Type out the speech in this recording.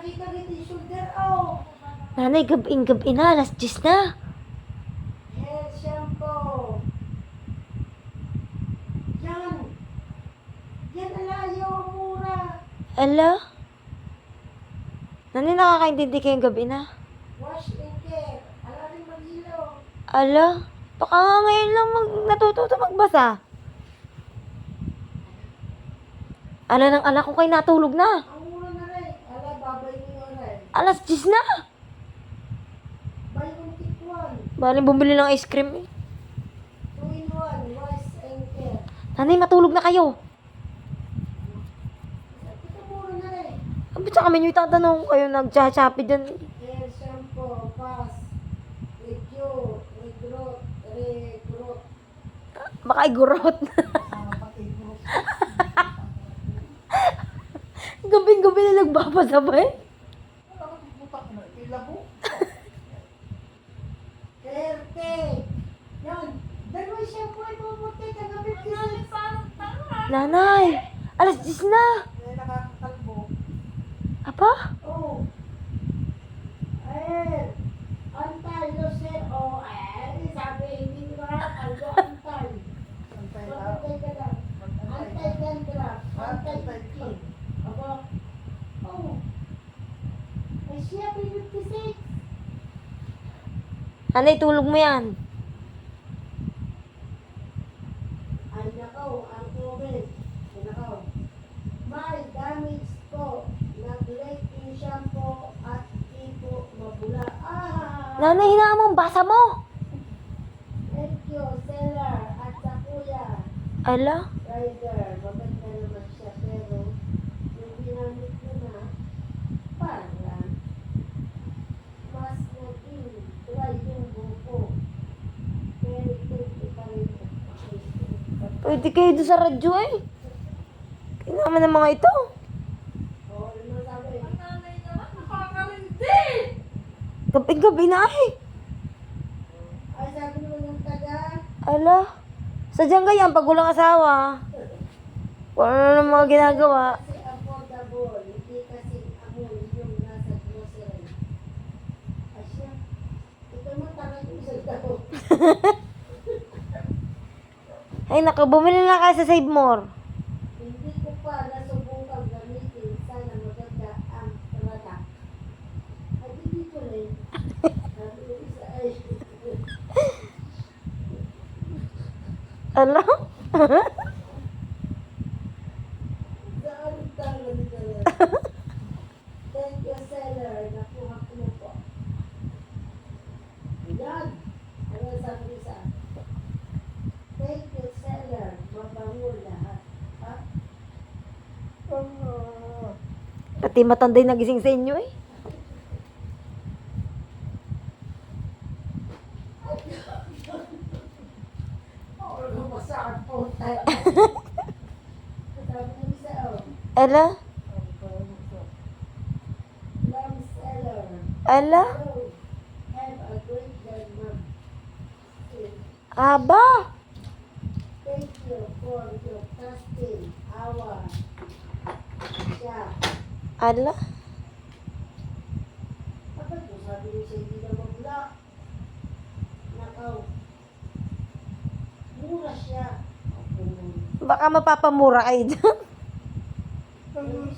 nakikagit yung shoulder, oh. Nanay, gabi na. Alas 10 na. Hair shampoo. Yan. Yan alayo, mura. Ala? Nanay, nakakaintindi kayong gabi na. Wash and care. Ala rin mag-ilaw. Ala? Baka nga ngayon lang natututo magbasa. Ala ng ala ko kayo natulog na. Ang mura na rin. Ala, babay niyo rin. Alas 10 na. Buy one, take one. Baling bumili ng ice cream eh. 2-in-1. Wash and care. Nanay, matulog na kayo. Ito mura na rin. Ba't sa kami nyo itatanong kayo nag-chachapi dyan? Hair shampoo, pass, recure, recruit. Baka igurot. Gabi-gabi na nagbabasabay. Hair cake. Yan. Dalawa shampoo ay mabuti. Kagabi kasi. Nanay, alas 10 na. Nakakakalbo. Apa? Oh. Ayan. Antay, Lucien. Oh, sabi, hindi ko nakakalbo. Antay. Antay ka lang. Antay dandruff. Antay skin. Aba. Oh. Ay siya, 56. Nanay, tulog mo yan. Ay nakaw, ang COVID. Ay nakaw. May damage po. Nag-leak yung shampoo at ipo mabula. Nanay, hinaan mo, basa mo. Thank you, seller at sa kuya. Ala? Rider, maganda naman siya pero yung ginamit ko na parang mas naging dry yung buko. Pero ito pa rin. Pwede kayo doon sa radyo eh. Kailangan ng mga ito. Oo, ano sabi? Ang nanay naman, nakakarindi! Gabi-gabi na eh. Ay, sabi mo ng taga, Ala? Sadyang ganyan pag walang asawa. Wala na ng mga ginagawa. kasi affordable, hindi kasi amoy yung nasa grocery. Ay siya, ito mo tangay ko sa tao. Ay naku, bumili na kayo sa Save More. Hindi ko pa nasubukan gamitin. Sana maganda ang product. Ay, hindi ko rin. Sabi ko isa ay, Ala? saan talo nito rin? Thank you, seller. Nakuha ko na po. Yan. Ano sabi ko sa thank you, seller. Mabango lahat. Ha? Pati matanday nagising sa inyo eh. Oh, lumasaan po tayo. Sabi ko isa, oh. Ala? Lamb seller. Ala? Hello. Have a great day, ma'am. Aba? Thank you for your trusting our shop. Ala? Kapag ko sabi niyo siya hindi na mag-block. Nakaw. Mura siya. Baka mapapamura kayo dyan. Yung